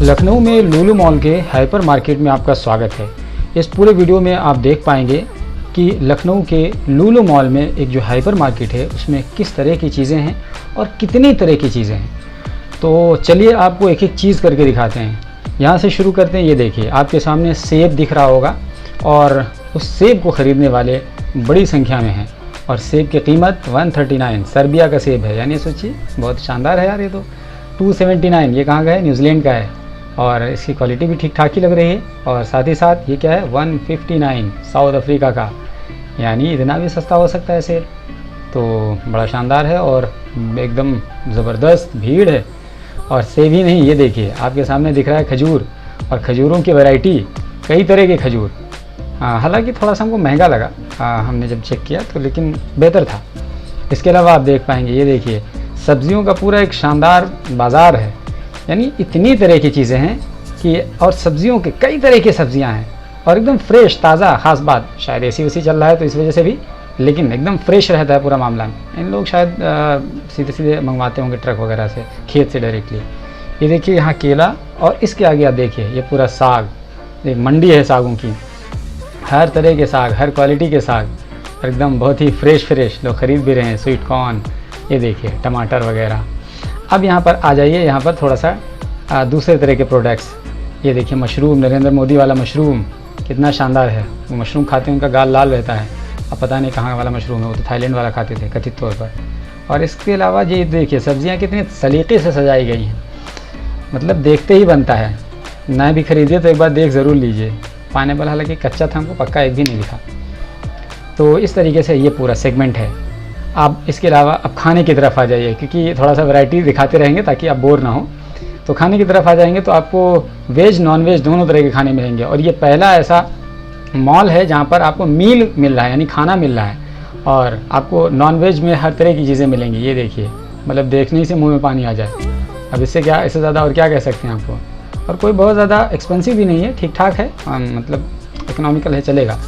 लखनऊ में लुलु मॉल के hyper market में आपका स्वागत है। इस पूरे वीडियो में आप देख पाएंगे कि लखनऊ के लुलु मॉल में एक जो हाइपर मार्केट है उसमें किस तरह की चीज़ें हैं और कितनी तरह की चीज़ें हैं। तो चलिए आपको एक एक चीज़ करके दिखाते हैं। यहाँ से शुरू करते हैं। ये देखिए आपके सामने सेब दिख रहा होगा और उस सेब को ख़रीदने वाले बड़ी संख्या में हैं और सेब की कीमत 139 सर्बिया का सेब है। यानी सोचिए बहुत शानदार है यार। ये तो 279 ये कहाँ का है? न्यूजीलैंड का है और इसकी क्वालिटी भी ठीक ठाक ही लग रही है। और साथ ही साथ ये क्या है? 159 साउथ अफ्रीका का, यानी इतना भी सस्ता हो सकता है सेब। तो बड़ा शानदार है और एकदम ज़बरदस्त भीड़ है। और सेब ही नहीं, ये देखिए आपके सामने दिख रहा है खजूर, और खजूरों की वैरायटी, कई तरह के खजूर। हालांकि थोड़ा सा हमको महंगा लगा हमने जब चेक किया तो, लेकिन बेहतर था। इसके अलावा आप देख पाएंगे, ये देखिए सब्जियों का पूरा एक शानदार बाज़ार है। यानी इतनी तरह की चीज़ें हैं कि, और सब्जियों के कई तरह की सब्जियां हैं और एकदम फ्रेश ताज़ा। ख़ास बात शायद एसी चल रहा है तो इस वजह से भी, लेकिन एकदम फ्रेश रहता है पूरा मामला। इन लोग शायद सीधे सीधे मंगवाते होंगे ट्रक वगैरह से, खेत से डायरेक्टली। ये देखिए यहाँ केला, और इसके आगे आप देखिए ये पूरा साग, एक मंडी है सागों की। हर तरह के साग, हर क्वालिटी के साग, एकदम बहुत ही फ्रेश लोग ख़रीद भी रहे हैं। स्वीट कॉर्न, ये देखिए टमाटर वगैरह। अब यहाँ पर आ जाइए, यहाँ पर थोड़ा सा दूसरे तरह के प्रोडक्ट्स। ये देखिए मशरूम, नरेंद्र मोदी वाला मशरूम कितना शानदार है। वो मशरूम खाते हैं उनका गाल लाल रहता है। अब पता नहीं कहाँ वाला मशरूम है, वो तो थाईलैंड वाला खाते थे कथित तौर पर। और इसके अलावा ये देखिए सब्जियाँ कितनी सलीके से सजाई गई हैं, मतलब देखते ही बनता है। ना भी खरीदिए तो एक बार देख ज़रूर लीजिए। पाइनएप्पल हालांकि कच्चा था, हमको पक्का एक भी नहीं दिखा। तो इस तरीके से ये पूरा सेगमेंट है। आप इसके अलावा अब खाने की तरफ आ जाइए, क्योंकि थोड़ा सा वैरायटी दिखाते रहेंगे ताकि आप बोर ना हो। तो खाने की तरफ आ जाएंगे तो आपको वेज नॉन वेज दोनों तरह के खाने मिलेंगे। और ये पहला ऐसा मॉल है जहाँ पर आपको मील मिल रहा है, यानी खाना मिल रहा है, और आपको नॉन वेज में हर तरह की चीज़ें मिलेंगी। ये देखिए, मतलब देखने ही से मुँह में पानी आ जाए। अब इससे क्या, इससे ज़्यादा और क्या कह सकते हैं आपको। और कोई बहुत ज़्यादा एक्सपेंसिव भी नहीं है, ठीक ठाक है, मतलब इकोनॉमिकल है, चलेगा।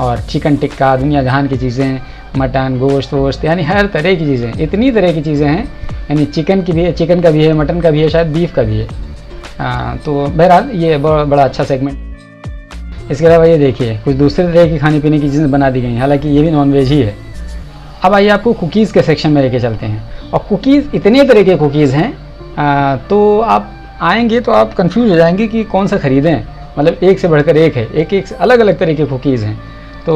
और चिकन टिक्का, दुनिया जहान की चीज़ें, मटन, गोश्त, यानी हर तरह की चीज़ें, इतनी तरह की चीज़ें हैं। यानी चिकन की भी है, चिकन का भी है, मटन का भी है, शायद बीफ का भी है। तो बहरहाल ये बड़ा अच्छा सेगमेंट। इसके अलावा ये देखिए कुछ दूसरे तरह की खाने पीने की चीज़ें बना दी गई हैं, हालांकि ये भी नॉन वेज ही है। अब आइए आपको कुकीज़ के सेक्शन में लेके चलते हैं। और कुकीज़, इतने तरह के कुकीज़ हैं, तो आप आएँगे तो आप कन्फ्यूज़ हो जाएंगे कि कौन सा ख़रीदें। मतलब एक से बढ़कर एक है, एक से अलग अलग तरह के कुकीज़ हैं। तो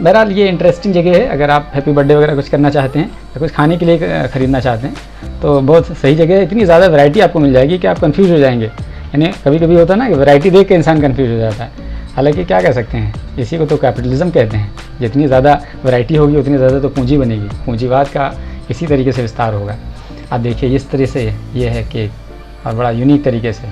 बहरहाल ये इंटरेस्टिंग जगह है। अगर आप हैप्पी बर्थडे वगैरह कुछ करना चाहते हैं या कुछ खाने के लिए ख़रीदना चाहते हैं तो बहुत सही जगह है। इतनी ज़्यादा वैरायटी आपको मिल जाएगी कि आप कंफ्यूज हो जाएंगे। यानी कभी कभी होता है ना कि वैरायटी देख के इंसान कंफ्यूज हो जाता है। हालांकि क्या कह सकते हैं, इसी को तो कैपिटलिज्म कहते हैं। जितनी ज़्यादा वैरायटी होगी उतनी ज़्यादा तो पूंजी बनेगी, पूंजीवाद का इसी तरीके से विस्तार होगा। आप देखिए इस तरह से ये है केक, और बड़ा यूनिक तरीके से,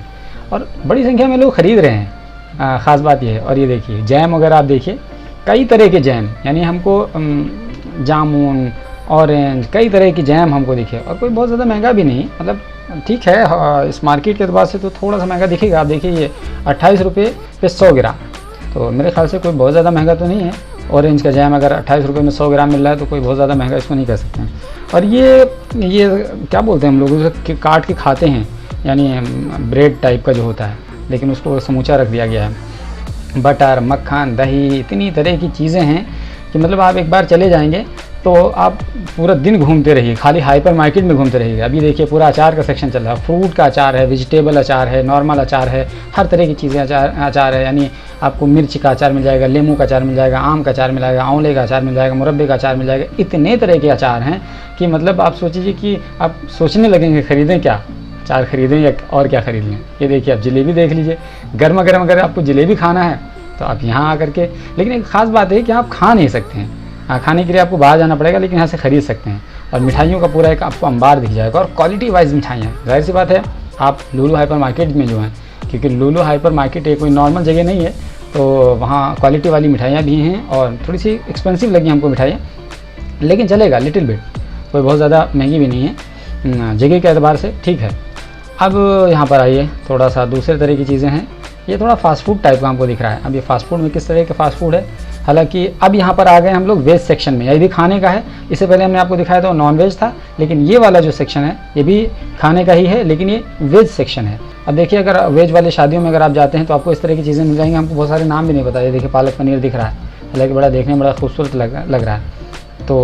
और बड़ी संख्या में लोग ख़रीद रहे हैं। ख़ास बात ये है। और ये देखिए जैम वगैरह, आप देखिए कई तरह के जैम, यानी हमको जामुन, ऑरेंज, कई तरह की जैम हमको दिखे। और कोई बहुत ज़्यादा महंगा भी नहीं, मतलब ठीक है। इस मार्केट के अतबार से तो थोड़ा सा महंगा दिखेगा। आप देखिए ये 28 रुपये पे 100 ग्राम, तो मेरे ख्याल से कोई बहुत ज़्यादा महंगा तो नहीं है। ऑरेंज का जैम अगर 28 रुपये में 100 ग्राम मिल रहा है तो कोई बहुत ज़्यादा महंगा इसको नहीं कह सकते हैं। और ये क्या बोलते हैं हम लोग, उसे काट के खाते हैं, यानी ब्रेड टाइप का जो होता है, लेकिन उसको समूचा रख दिया गया है। बटर, मक्खन, दही, इतनी तरह की चीज़ें हैं कि मतलब आप एक बार चले जाएंगे तो आप पूरा दिन घूमते रहिए, खाली हाइपर मार्केट में घूमते रहिए। अभी देखिए पूरा अचार का सेक्शन चल रहा है। फ्रूट का अचार है, वेजिटेबल अचार है, नॉर्मल अचार है, हर तरह की चीज़ें अचार है। यानी आपको मिर्च का अचार मिल जाएगा, लेमू का अचार मिल जाएगा, आम का अचार मिल जाएगा, आंवले का अचार मिल जाएगा, मुरब्बे का अचार मिल जाएगा। इतने तरह के अचार हैं कि मतलब आप सोचिए कि आप सोचने लगेंगे ख़रीदें क्या, अचार ख़रीदें या और क्या ख़रीद लें। ये देखिए आप जलेबी देख लीजिए, गर्मा गर्म अगर आपको जलेबी खाना है तो आप यहाँ आकर के, लेकिन एक ख़ास बात है कि आप खा नहीं सकते हैं। खाने के लिए आपको बाहर जाना पड़ेगा, लेकिन यहाँ से ख़रीद सकते हैं। और मिठाइयों का पूरा एक आपको अंबार दिख जाएगा, और क्वालिटी वाइज मिठाइयाँ। जाहिर सी बात है आप लुलु हाइपर मार्केट में जो हैं, क्योंकि लुलु हाइपर मार्केट एक कोई नॉर्मल जगह नहीं है, तो वहाँ क्वालिटी वाली मिठाइयाँ भी हैं। और थोड़ी सी एक्सपेंसिव लगी हमको मिठाइयाँ, लेकिन चलेगा, लिटिल बिट, कोई बहुत ज़्यादा महंगी भी नहीं है, जगह के एतबार से ठीक है। अब यहाँ पर आइए, थोड़ा सा दूसरे तरह की चीज़ें हैं। ये थोड़ा फास्ट फूड टाइप का हमको दिख रहा है। अब ये फास्ट फूड में किस तरह के फास्ट फूड है, हालांकि अब यहाँ पर आ गए हम लोग वेज सेक्शन में। ये भी खाने का है, इससे पहले हमने आपको दिखाया था नॉन वेज था, लेकिन ये वाला जो सेक्शन है ये भी खाने का ही है, लेकिन ये वेज सेक्शन है। अब देखिए अगर वेज वाली शादियों में अगर आप जाते हैं तो आपको इस तरह की चीज़ें मिल जाएंगी। हमको बहुत सारे नाम भी नहीं पता। ये देखिए पालक पनीर दिख रहा है, हालांकि बड़ा देखने में बड़ा खूबसूरत लग रहा है। तो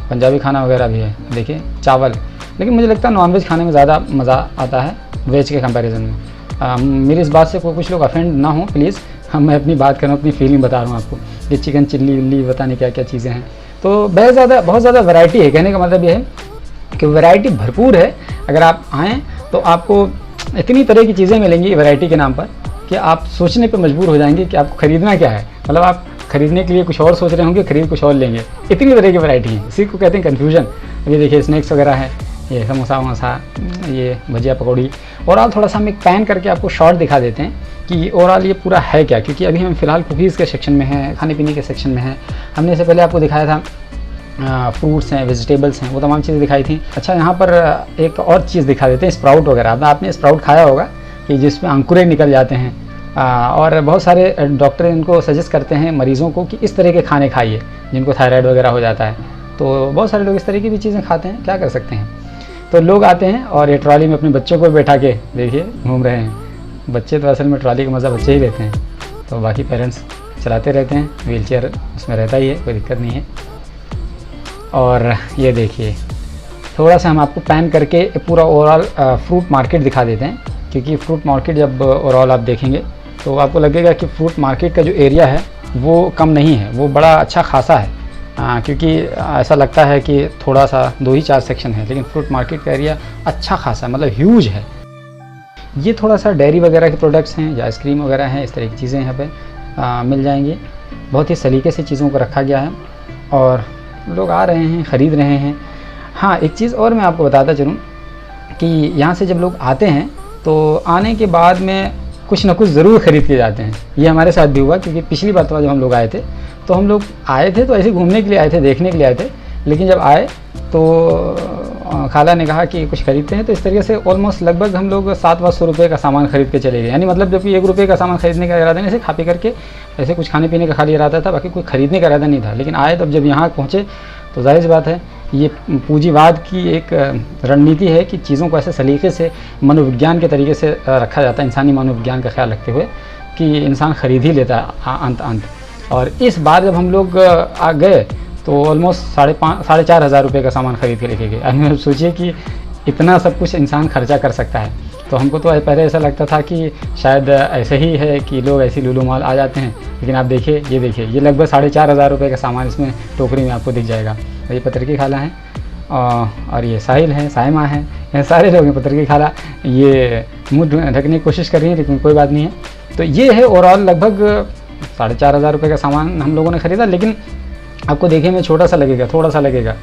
पंजाबी खाना वगैरह भी है, देखिए चावल। लेकिन मुझे लगता है नॉनवेज खाने में ज़्यादा मज़ा आता है वेज के कंपैरिजन में। मेरी इस बात से कुछ लोग अफेंड ना हो प्लीज़, मैं अपनी बात कर रहा हूँ, अपनी फीलिंग बता रहा हूँ आपको। ये चिकन चिल्ली विल्ली पता नहीं क्या क्या चीज़ें हैं। तो बहुत ज़्यादा वैरायटी है। कहने का मतलब ये है कि वैरायटी भरपूर है। अगर आप आएँ तो आपको इतनी तरह की चीज़ें मिलेंगी वैरायटी के नाम पर कि आप सोचने पर मजबूर हो जाएंगे कि आपको ख़रीदना क्या है। मतलब आप खरीदने के लिए कुछ और सोच रहे होंगे, खरीद कुछ और लेंगे। इतनी तरह की वैरायटी है, इसी को कहते हैं कन्फ्यूजन। ये देखिए स्नैक्स वगैरह है, ये समोसा वमोसा, ये भजिया पकौड़ी। ओवरऑल थोड़ा सा हम एक पैन करके आपको शॉर्ट दिखा देते हैं कि ओवरऑल ये पूरा है क्या, क्योंकि अभी हम फिलहाल कुकीज़ के सेक्शन में हैं, खाने पीने के सेक्शन में हैं। हमने इससे पहले आपको दिखाया था फ्रूट्स हैं, वेजिटेबल्स हैं, वो तमाम चीज़ें दिखाई थी। अच्छा यहाँ पर एक और चीज़ दिखा देते हैं, स्प्राउट वगैरह। आपने स्प्राउट खाया होगा कि जिसमें अंकुरे निकल जाते हैं, और बहुत सारे डॉक्टर इनको सजेस्ट करते हैं मरीज़ों को कि इस तरह के खाने खाइए जिनको थायराइड वगैरह हो जाता है। तो बहुत सारे लोग इस तरह की भी चीज़ें खाते हैं, क्या कर सकते हैं। तो लोग आते हैं और ये ट्रॉली में अपने बच्चों को बैठा के देखिए घूम रहे हैं। बच्चे तो असल में ट्रॉली का मज़ा बच्चे ही लेते हैं, तो बाकी पेरेंट्स चलाते रहते हैं। व्हील चेयर उसमें रहता ही है, कोई दिक्कत नहीं है। और ये देखिए थोड़ा सा हम आपको पैन करके पूरा ओवरऑल फ्रूट मार्केट दिखा देते हैं, क्योंकि फ्रूट मार्केट जब ओवरऑल आप देखेंगे तो आपको लगेगा कि फ्रूट मार्केट का जो एरिया है वो कम नहीं है, वो बड़ा अच्छा खासा है। क्योंकि ऐसा लगता है कि थोड़ा सा 2 ही 4 सेक्शन है, लेकिन फ्रूट मार्केट का एरिया अच्छा खासा मतलब ह्यूज है। ये थोड़ा सा डेयरी वगैरह के प्रोडक्ट्स हैं या आइसक्रीम वगैरह हैं, इस तरह की चीज़ें यहाँ पे मिल जाएंगी। बहुत ही सलीके से चीज़ों को रखा गया है और लोग आ रहे हैं, ख़रीद रहे हैं। हाँ, एक चीज़ और मैं आपको बताता चलूँ कि यहाँ से जब लोग आते हैं तो आने के बाद में कुछ ना कुछ ज़रूर ख़रीद के जाते हैं। ये हमारे साथ भी हुआ, क्योंकि पिछली बार जब हम लोग आए थे तो हम लोग आए थे तो ऐसे घूमने के लिए आए थे, देखने के लिए आए थे। लेकिन जब आए तो खाला ने कहा कि कुछ खरीदते हैं, तो इस तरीके से ऑलमोस्ट लगभग हम लोग 700 रुपये का सामान खरीद के चले गए। यानी मतलब जब 1 रुपये का सामान खरीदने का इरादा नहीं, ऐसे खा पी करके ऐसे कुछ खाने पीने का खाली इरादा था, बाकी कोई खरीदने का इरादा नहीं था। लेकिन आए तब जब यहाँ पहुँचे तो जाहिर सी बात है ये पूंजीवाद की एक रणनीति है कि चीज़ों को ऐसे सलीके से मनोविज्ञान के तरीके से रखा जाता है, इंसानी मनोविज्ञान का ख्याल रखते हुए कि इंसान ख़रीद ही लेता है अंत। और इस बार जब हम लोग आ गए तो ऑलमोस्ट 4,500 हज़ार रुपये का सामान ख़रीद के लेके गए। अब सोचिए कि इतना सब कुछ इंसान खर्चा कर सकता है। तो हमको तो पहले ऐसा लगता था कि शायद ऐसे ही है कि लोग ऐसी लूलू मॉल आ जाते हैं, लेकिन आप देखिए ये लगभग 4,500 रुपये का सामान इसमें टोकरी में आपको दिख जाएगा। ये पत्थर की खाला है और ये साहिल है, साइमा है, ये सारे लोग हैं पत्थर की खाला। ये मुँह ढकने की कोशिश कर रही है, लेकिन कोई बात नहीं है। तो ये है ओवरऑल लगभग 4,500 रुपये का सामान हम लोगों ने ख़रीदा। लेकिन आपको देखने में छोटा सा लगेगा, थोड़ा सा लगेगा।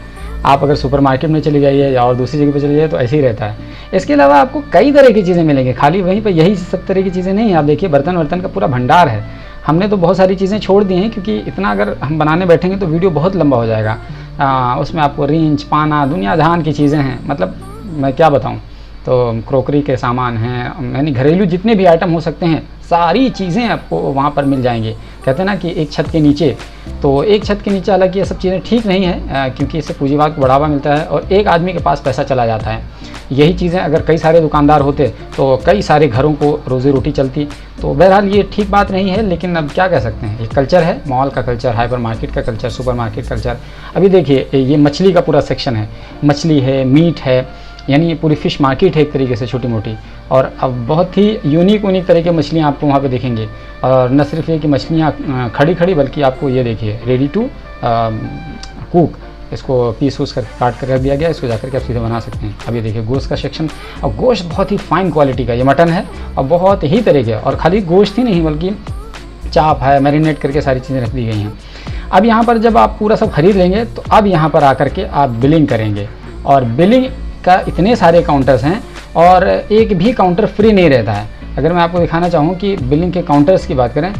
आप अगर सुपरमार्केट में चले जाइए या और दूसरी जगह पे चले जाइए तो ऐसे ही रहता है। इसके अलावा आपको कई तरह की चीज़ें मिलेंगी, खाली वहीं पर यही सब तरह की चीज़ें नहीं है। आप देखिए बर्तन का पूरा भंडार है। हमने तो बहुत सारी चीज़ें छोड़ दी हैं, क्योंकि इतना अगर हम बनाने बैठेंगे तो वीडियो बहुत लंबा हो जाएगा। उसमें आपको रिंच पाना दुनिया जहान की चीज़ें हैं, मतलब मैं क्या बताऊँ। तो क्रोकरी के सामान हैं, यानी घरेलू जितने भी आइटम हो सकते हैं सारी चीज़ें आपको वहाँ पर मिल जाएंगी। कहते हैं ना कि एक छत के नीचे, तो एक छत के नीचे हालांकि ये सब चीज़ें ठीक नहीं है, क्योंकि इससे पूंजीवाद को बढ़ावा मिलता है और एक आदमी के पास पैसा चला जाता है। यही चीज़ें अगर कई सारे दुकानदार होते तो कई सारे घरों को रोज़ी रोटी चलती। तो बहरहाल ये ठीक बात नहीं है, लेकिन अब क्या कह सकते हैं, ये कल्चर है, मॉल का कल्चर, हाइपर मार्केट का कल्चर, सुपर मार्केट कल्चर। अभी देखिए ये मछली का पूरा सेक्शन है, मछली है, मीट है, यानी ये पूरी फ़िश मार्केट है एक तरीके से छोटी मोटी। और अब बहुत ही यूनिक तरह की मछलियाँ आपको वहाँ पे दिखेंगे। और न सिर्फ ये कि मछलियाँ खड़ी बल्कि आपको ये देखिए रेडी टू कुक, इसको पीस कर काट कर रख दिया गया, इसको जाकर के आप सीधे बना सकते हैं। अब ये देखिए गोश्त का सेक्शन, और गोश्त बहुत ही फाइन क्वालिटी का, ये मटन है और बहुत ही तरह के, और खाली गोश्त ही नहीं बल्कि चाप है, मैरिनेट करके सारी चीज़ें रख दी गई हैं। अब यहाँ पर जब आप पूरा सब खरीद लेंगे तो अब यहाँ पर आकर के आप बिलिंग करेंगे, और बिलिंग का इतने सारे काउंटर्स हैं और एक भी काउंटर फ्री नहीं रहता है। अगर मैं आपको दिखाना चाहूँ कि बिलिंग के काउंटर्स की बात करें,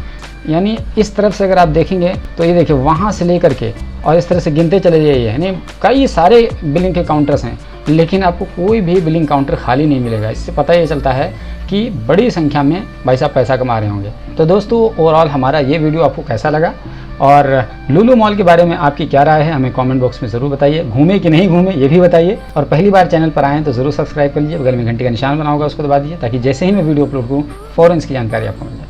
यानी इस तरफ से अगर आप देखेंगे तो ये देखिए वहाँ से लेकर के और इस तरह से गिनते चले जाइए, यानी कई सारे बिलिंग के काउंटर्स हैं, लेकिन आपको कोई भी बिलिंग काउंटर खाली नहीं मिलेगा। इससे पता ये चलता है कि बड़ी संख्या में भाई साहब पैसा कमा रहे होंगे। तो दोस्तों ओवरऑल हमारा ये वीडियो आपको कैसा लगा और लुलु मॉल के बारे में आपकी क्या राय है हमें कमेंट बॉक्स में ज़रूर बताइए। घूमे कि नहीं घूमे ये भी बताइए, और पहली बार चैनल पर आएँ तो ज़रूर सब्सक्राइब कर लीजिए, बगल में घंटी का निशान बना होगा उसको दबा दीजिए ताकि जैसे ही मैं वीडियो अपलोड करूँ फ़ौरन इसकी जानकारी आपको मिल जाए।